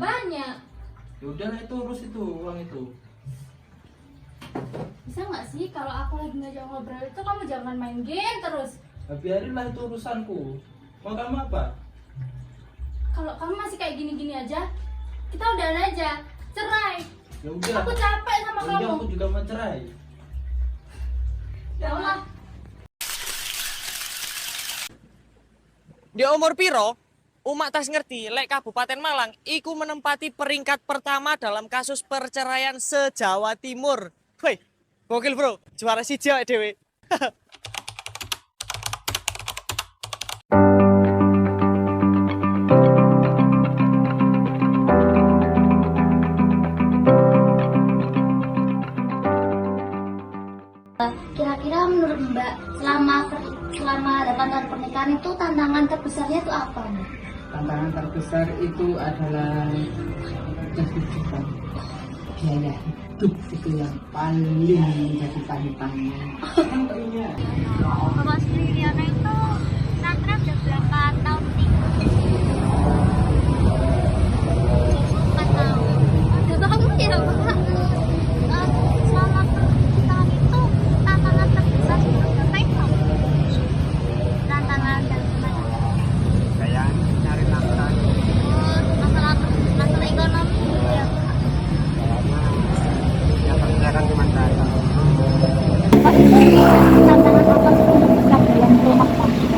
banyak. Ya udahlah, itu urus itu uang itu. Bisa nggak sih kalau aku lagi ngajak ngobrol itu kamu jangan main game terus? Nah, biarinlah itu urusanku. Mau kamu apa? Kalau kamu masih kayak gini-gini aja, kita udahan aja, cerai. Ya udah. Aku capek sama Ya udah, kamu. aku juga mau cerai. Ya Allah. Di umur piro, umak tas ngerti lek Kabupaten Malang iku menempati peringkat pertama dalam kasus perceraian se-Jawa Timur. Woi, gokil bro, juara siji awake dhewe. Kira-kira menurut Mbak, selama 8 tahun pernikahan itu tantangan terbesarnya itu apa, Mbak? Tantangan terbesar itu adalah kehidupan, biaya hidup itu yang paling menjadi panutannya. Bapak sendiri anak itu nantra udah berapa tahun nih? 4 tahun. Udah bagus ya Bapak? Selama pernikahan itu tantangan terbesar menurut Bapak itu apa? Tantangan dan Kayak cari nafkah, masalah ekonomi ya. yang mengerjakan cuma saya. Tantangan apa sih yang rumah tangga?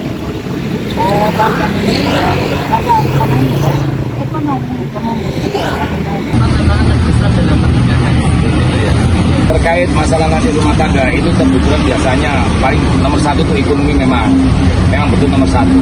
Terkait masalah nasib rumah tangga itu kebetulan biasanya paling nomor satu itu ekonomi, memang betul nomor satu.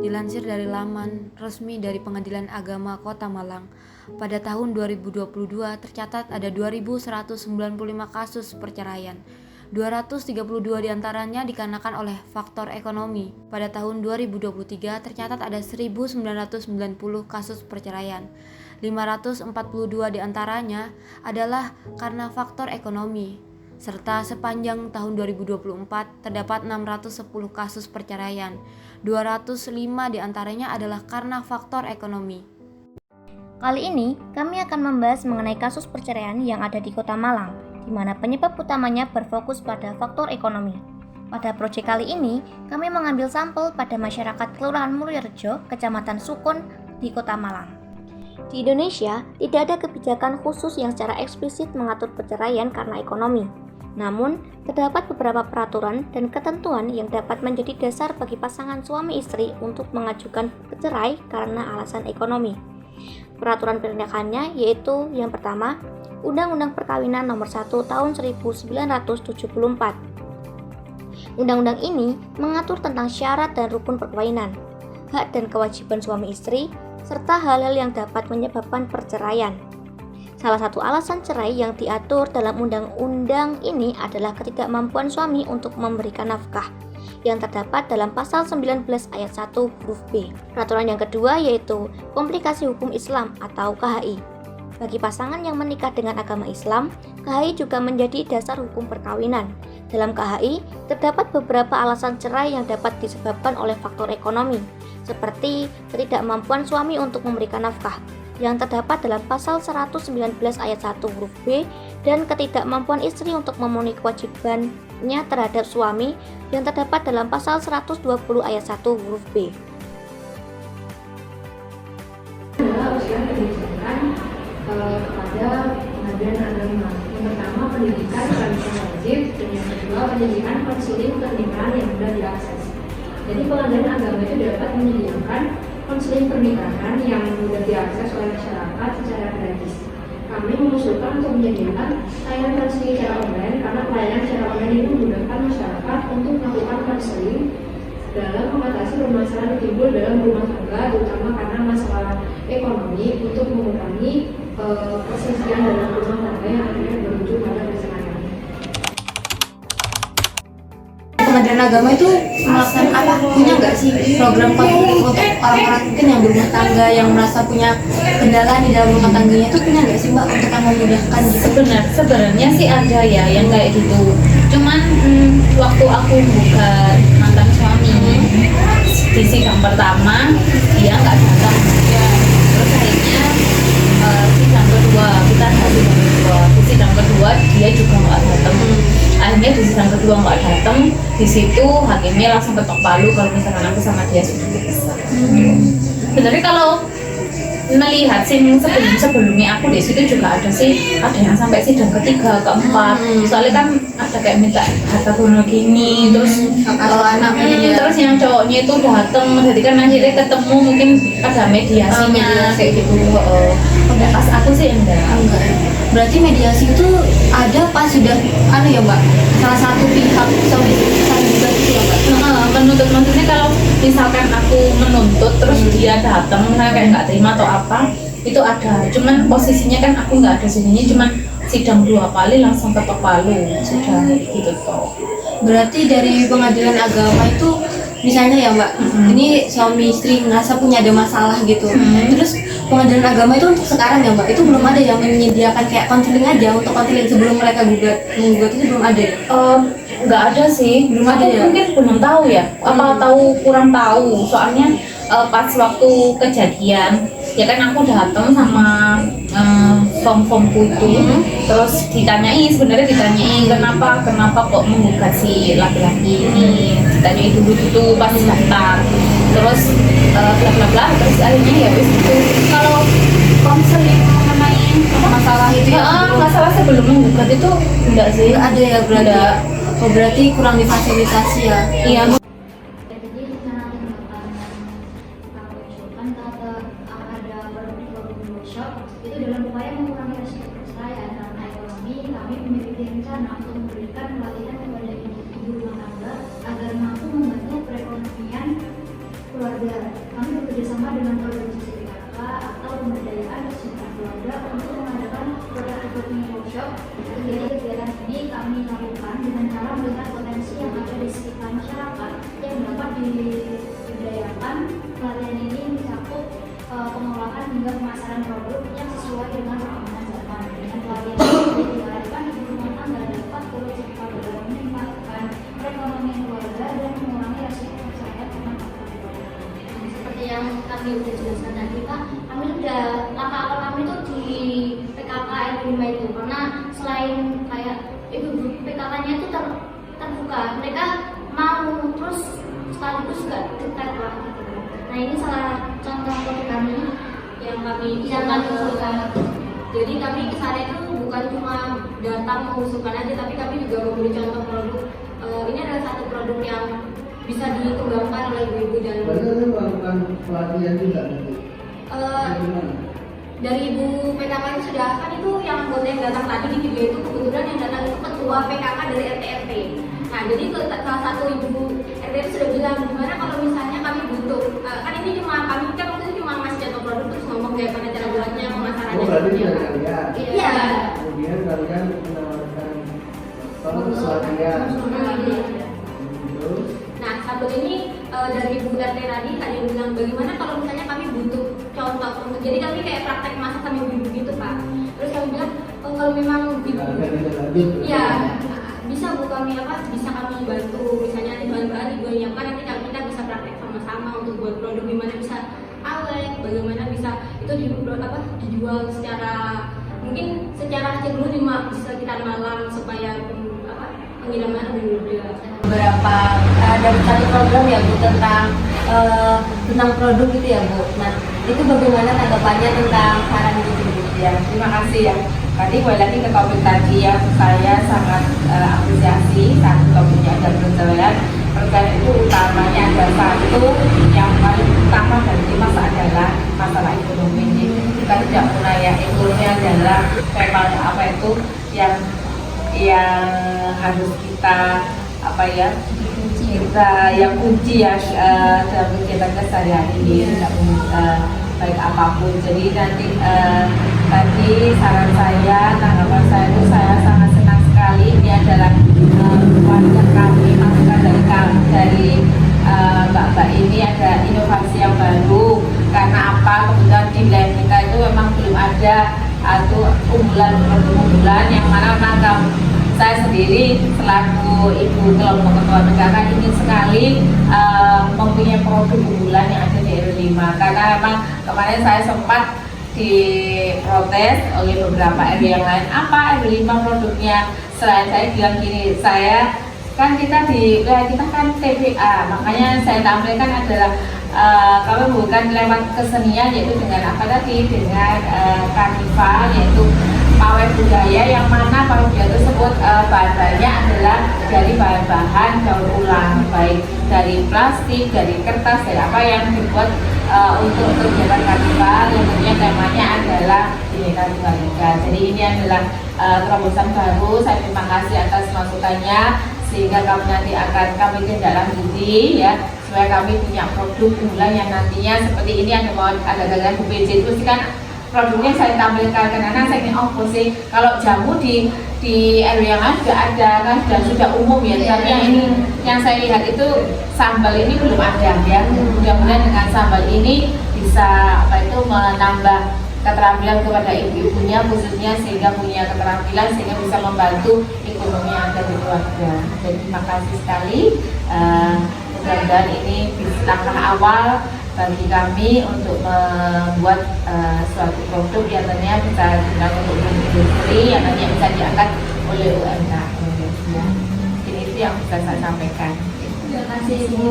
Dilansir dari laman resmi dari Pengadilan Agama Kota Malang, pada tahun 2022 tercatat ada 2.195 kasus perceraian. 232 diantaranya dikarenakan oleh faktor ekonomi. Pada tahun 2023 tercatat ada 1.990 kasus perceraian. 542 diantaranya adalah karena faktor ekonomi. Serta sepanjang tahun 2024 terdapat 610 kasus perceraian. 205 diantaranya adalah karena faktor ekonomi. Kali ini kami akan membahas mengenai kasus perceraian yang ada di Kota Malang, di mana penyebab utamanya berfokus pada faktor ekonomi. Pada proyek kali ini, kami mengambil sampel pada masyarakat Kelurahan Mulyorejo, Kecamatan Sukun di Kota Malang. Di Indonesia, tidak ada kebijakan khusus yang secara eksplisit mengatur perceraian karena ekonomi. Namun, terdapat beberapa peraturan dan ketentuan yang dapat menjadi dasar bagi pasangan suami istri untuk mengajukan cerai karena alasan ekonomi. Peraturan pernikahannya yaitu yang pertama, Undang-Undang Perkawinan Nomor 1 Tahun 1974. Undang-undang ini mengatur tentang syarat dan rukun perkawinan, hak dan kewajiban suami istri, serta hal-hal yang dapat menyebabkan perceraian. Salah satu alasan cerai yang diatur dalam undang-undang ini adalah ketidakmampuan suami untuk memberikan nafkah, yang terdapat dalam pasal 19 ayat 1 huruf B. Peraturan yang kedua yaitu Komplikasi Hukum Islam atau KHI. Bagi pasangan yang menikah dengan agama Islam, KHI juga menjadi dasar hukum perkawinan. Dalam KHI, terdapat beberapa alasan cerai yang dapat disebabkan oleh faktor ekonomi, seperti ketidakmampuan suami untuk memberikan nafkah, yang terdapat dalam pasal 119 ayat 1 huruf B, dan ketidakmampuan istri untuk memenuhi kewajibannya terhadap suami, yang terdapat dalam pasal 120 ayat 1 huruf B. Harus yang kebijakan kepada pengadilan agama. Yang pertama, pendidikan pernikahan wajib, dan yang kedua, pendidikan konseling pernikahan yang mudah diakses. Jadi pengadilan agama itu dapat menyediakan konseling pernikahan yang mudah diakses oleh masyarakat secara gratis. Kami mengusulkan untuk menyediakan layanan konseling secara online karena pelayanan secara online ini memudahkan masyarakat untuk melakukan konseling dalam mengatasi permasalahan yang timbul dalam rumah tangga, terutama karena masalah ekonomi, untuk mengurangi perselisihan dalam rumah tangga yang akhirnya berujung pada perceraian. Pengadilan Agama itu melaksanakan apa, punya nggak sih program konseling untuk orang-orang mungkin yang berumah tangga yang merasa punya kendala di dalam rumah tangganya, itu punya nggak sih Mbak untuk yang memudahkan gitu? Sebenarnya sih ada ya yang kayak gitu. Cuman waktu aku bukan mantan suami di sidang pertama dia nggak datang. Terus akhirnya sidang kedua kita ada sidang kedua. Di sidang kedua dia juga nggak datang. Akhirnya di sidang kedua nggak datang. Di situ hakimnya langsung ketok palu kalau misalkan aku sama dia sudah dipisah. Sebenarnya kalau melihat scene sebelumnya aku di situ juga ada yang sampai sidang ketiga, keempat. Soalnya kan ada kayak minta harta gono gini, terus terus yang cowoknya itu datang, jadi kan akhirnya ketemu mungkin ada mediasinya kayak gitu. Udah pas aku sih enggak. Berarti mediasi itu ada pas sudah ya Mbak, salah satu pihak saling juga gitu ya Mbak? Menuntut, maksudnya kalau misalkan aku menuntut terus dia datang kayak nggak terima atau apa, itu ada. Cuman posisinya kan aku nggak ada sininya, cuman sidang 2 kali langsung ketok palu sudah gitu toh. Berarti dari Pengadilan Agama itu misalnya ya Mbak, ini suami istri ngerasa punya ada masalah gitu, terus Pengadilan Agama itu untuk sekarang ya Mbak, itu belum ada yang menyediakan kayak konseling aja untuk konseling sebelum mereka menggugat itu belum ada ya? Nggak ada sih, belum ada ya. Mungkin belum tahu ya, kurang tahu. Soalnya pas waktu kejadian, ya kan aku datang sama form-formku itu, terus ditanyain kenapa kok menggugat si laki-laki ini, ditanyain dulu itu pas daftar, terus bla terus akhirnya ya wis itu. Kalau konseling mengenai masalah itu masalah sebelum menggugat itu enggak sih, nggak ada ya berarti. Berarti kurang difasilitasi ya? Iya. Itu dalam upaya mengurangi risiko perceraian karena ekonomi, kami memiliki rencana untuk memberikan pelatihan kepada ibu rumah tangga agar mampu membantu perekonomian keluarga. Kami bekerjasama dengan organisasi PKK atau pemberdayaan kesejahteraan keluarga untuk mengadakan produk-produk workshop. Kegiatan ini kami lakukan dengan cara melihat potensi yang ada di sekitar masyarakat yang dapat diberdayakan. Pelatihan ini mencakup pengolahan hingga pemasaran produk yang sesuai dengan perkembangan zaman. Dengan pelatihan ini diharapkan ibu rumah tangga dapat turut serta dalam meningkatkan perekonomian keluarga dan mengurangi risiko perceraian karena faktor ekonomi. Seperti yang kami sudah jelaskan tadi, kami sudah langkah awal kami itu di PKK RW 5 itu, karena selain kayak ibu PKK-nya itu terbuka, mereka mau terus sekaligus gak dekat lah gitu. Nah ini salah contoh produk kami yang kami usulkan. Jadi kami kesana itu bukan cuma datang mengusulkan aja, tapi kami juga memberi contoh produk. Ini adalah satu produk yang bisa dikembangkan oleh ibu-ibu dan melakukan pelatihan juga dari ibu PKK itu sudah kan, itu yang anggota yang datang tadi di video itu kebetulan yang datang itu ketua PKK dari RT. Nah jadi salah satu ibu RT itu sudah bilang gimana kalau misalnya kami butuh kan ini cuma kami kan waktu itu cuma ngasih contoh produk terus ngomong gimana cara buatnya, pemasarannya. Iya. Kemudian kalian menawarkan pelatihan. Nah satu ini dari ibu RT tadi ada yang bilang bagaimana kalau misalnya kami butuh contoh, jadi kami kayak praktek masak sama ibu gitu Pak. Terus kami bilang kalau memang ya bisa bu kami bisa kami bantu, misalnya nanti bahan-bahan ibu nyiapkan, nanti kita bisa praktek sama-sama untuk buat produk, gimana bisa awet, bagaimana bisa itu dijual secara mungkin secara kecil dulu di sekitar Malang supaya pengiriman lebih mudah. Beberapa ada satu program ya Bu tentang produk gitu ya Bu. Nah itu bagaimana tanggapannya tentang saran itu Bu? Ya terima kasih ya. Tadi kembali lagi ke topik tadi ya, saya sangat apresiasi satu topiknya ada perceraian. Perceraian itu utamanya ada satu yang paling utama dan dimas adalah masalah ekonomi. Kita tidak pernah ya, ekonomi adalah memang itu yang harus kita yang kunci ya dalam kegiatan keseharian ini, tidak baik apapun. Jadi nanti tadi saran saya, tanggapan saya itu saya sangat senang sekali, ini adalah keluarga kami, masukan dari sendiri selaku ibu kelompok ketua negara ingin sekali mempunyai produk unggulan yang ada di RW 5, karena memang kemarin saya sempat diprotes oleh beberapa RW yang lain, apa RW 5 produknya. Selain saya bilang gini, kita kan TPA, makanya saya tampilkan adalah kami bukan lewat kesenian, yaitu dengan apa tadi, dengan karnival, yaitu pawai budaya, yang mana pawai budaya tersebut bahan-bahannya adalah dari bahan-bahan daur ulang, baik dari plastik, dari kertas, dari apa yang dibuat untuk kegiatan karnival, yang tentunya temanya adalah Bhinneka Tunggal Ika. Jadi ini adalah terobosan baru. Saya terima kasih atas masukannya, sehingga kami nanti akan kami tindak lanjuti ya, supaya kami punya produk unggulan yang nantinya seperti ini. Ada gagasan BPJ itu pasti kan produknya saya tampilkan, karena saya ingin sih kalau jamu di RW yang lain juga ada kan, sudah umum ya, tapi yang ini yang saya lihat itu sambal ini belum ada ya. Mudah-mudahan dengan sambal ini bisa menambah keterampilan kepada ibu-ibunya khususnya, sehingga punya keterampilan sehingga bisa membantu ekonomi yang ada di keluarga. Jadi terima kasih sekali. Mudah-mudahan ini langkah awal bagi kami untuk membuat suatu produk yang nantinya bisa digunakan untuk industri, yang nantinya bisa diangkat oleh UMKM. Ya. Mungkin itu yang bisa saya sampaikan. Terima kasih Bu.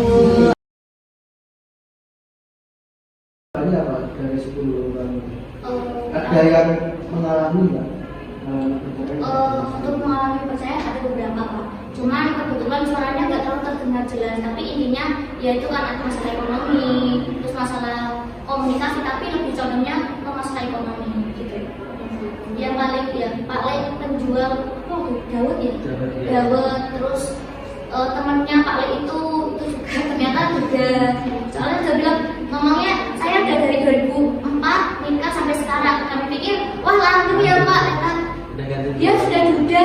Ada apa dari 10 orang? Ada yang mengalami nggak? Untuk mengalami percaya ada beberapa Pak. Cuman kebetulan suaranya nggak terlalu terdengar jelas. Tapi intinya yaitu kan ada masalah ekonomi, terus masalah komunikasi. Tapi lebih contohnya ke masalah ekonomi gitu. Yang paling penjual Dawud ya. Dawud, terus temannya Pak Le itu juga ternyata juga, soalnya dia bilang ngomongnya saya udah dari 2004 nikah sampai sekarang. Kami pikir wah lama ya Pak, dia sudah duda.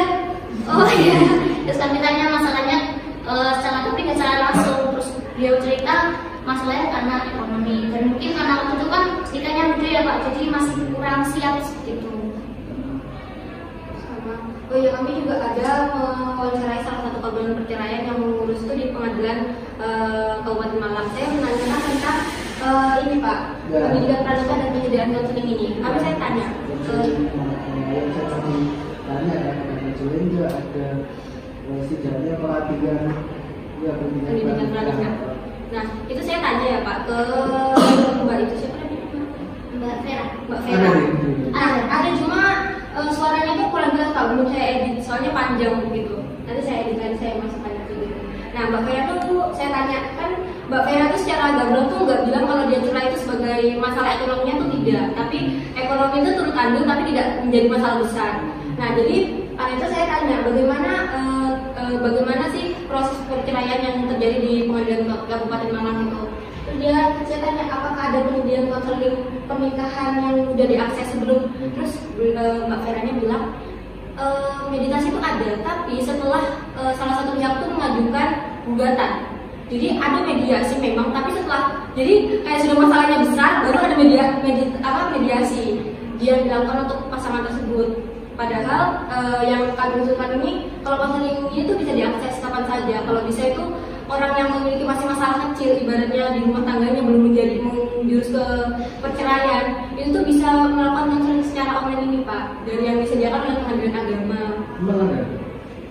Oh iya. Terus kami tanya masalahnya secara tapi nggak secara langsung. Terus dia cerita masalahnya karena ekonomi, dan mungkin karena waktu itu kan nikahnya muda ya Pak, jadi masih kurang siap seperti itu. Oh iya, kami juga ada mewawancarai salah satu korban perceraian yang mengurus itu di pengadilan Kabupaten Malang. Saya menanyakan tentang ini Pak, pendidikan pramuka dan penyediaan konseling ini. Kami saya tanya. Yang saya tanya ya, ada konseling juga, ada setidaknya pelatihan ya pendidikan pramuka. Nah itu saya tanya ya Pak ke Mbak itu siapa namanya? Mbak Vera. Mbak Vera. Ada cuma suaranya tuh kurang jelas Pak, belum saya edit soalnya panjang begitu. Nanti saya edit, saya masukkan itu gitu. Nah Mbak Vera tuh saya tanya kan, Mbak Vera tuh secara gamblang tuh nggak bilang kalau dia cerai itu sebagai masalah ekonominya tuh tidak, tapi ekonomi itu turut andil tapi tidak menjadi masalah besar. Nah jadi karena itu saya tanya bagaimana sih proses perceraian yang terjadi di pengadilan Kabupaten Malang itu. Saya tanya apakah ada penyediaan konseling pernikahan yang sudah diakses sebelum. Terus Mbak Veranya bilang meditasi itu ada, tapi setelah salah satu pihak itu mengajukan gugatan. Jadi ada mediasi memang, tapi setelah jadi kayak sudah masalahnya besar baru ada mediasi yang dilakukan untuk pasangan tersebut. Padahal yang kami usulkan ini kalau konseling ini itu bisa diakses kapan saja. Kalau bisa itu orang yang memiliki masih masalah kecil, ibaratnya di rumah tangganya belum menjurus ke perceraian, itu tuh bisa melakukan konseling secara online ini Pak, dari yang disediakan oleh Pengadilan Agama. Belum ada?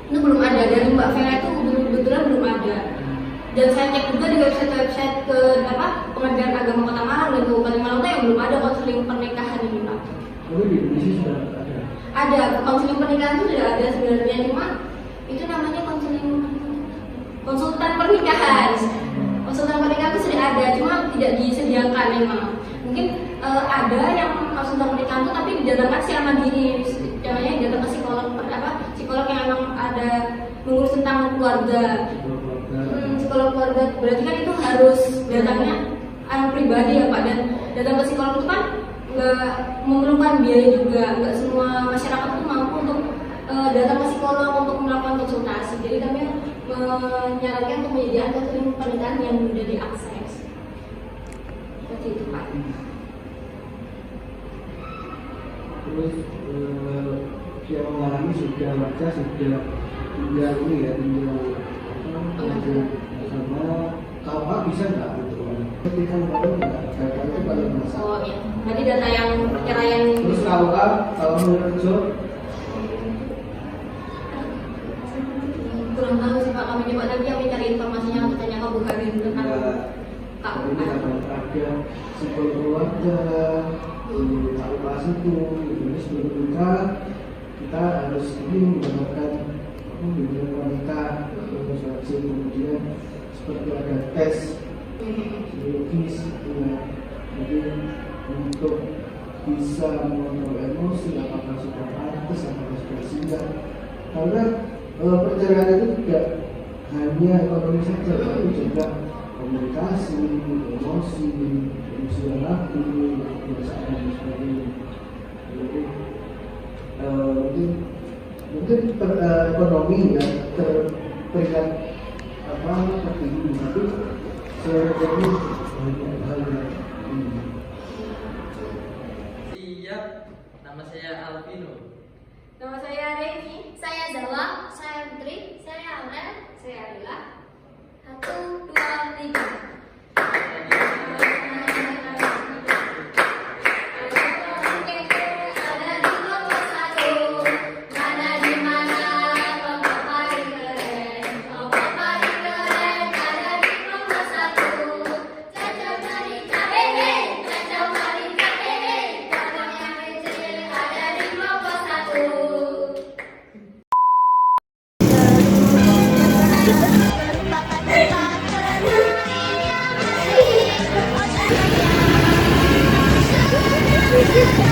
Itu belum ada, dari Mbak Vera itu kebetulan belum ada. Dan saya cek juga di website ke Pengadilan Agama Kota Malang dan Kabupaten Malang yang belum ada konseling pernikahan ini Pak. Tapi di Indonesia sudah ada? Ada, konseling pernikahan itu sudah ada sebenarnya, cuma itu namanya konsultan pernikahan. Konsultan pernikahan itu sudah ada, cuma tidak disediakan memang. Mungkin ada yang konsultan pernikahan itu tapi didatangkan secara mandiri, namanya datang ke psikolog yang memang ada mengurus tentang keluarga. Psikolog keluarga berarti kan itu harus datangnya pribadi ya Pak, dan datang ke psikolog itu kan nggak memerlukan biaya juga, nggak semua masyarakat itu mampu untuk datang ke psikolog untuk melakukan konsultasi. Jadi kami menyarankan untuk menyediakan konseling pernikahan yang mudah diakses. Seperti itu Pak. Terus yang mengalami sudah baca, sudah dia ini ya, dia kemudian sama KUH bisa nggak gitu? Ketika baru nggak, data itu paling masalah. Oh iya, berarti data yang perceraian. Terus KUH kalau menurut Jo, Kurang tahu sih Pak, kami coba nanti yang mencari informasinya, aku tanya ke Bu Karin tentang ini ada simbol keluarga, KUH itu, ini sebelum nikah kita harus ini menggunakan bimbingan wanita, terus wajib kemudian seperti ada tes psikologis, ya. Jadi untuk bisa mengontrol emosi, apakah sudah pantas, apakah sudah singgah, karena perceraian itu tidak hanya ekonomi saja, tapi juga komunikasi, emosi, usia hati, kebiasaan dan sebagainya. Jadi mungkin ekonomi ya terperingkat tertinggi, tapi sebetulnya banyak hal yang Siap, nama saya Alvino. Nama saya Reni. Saya Zawa, saya Putri, saya Aurel, saya Adila. 1, 2, 3. Thank you.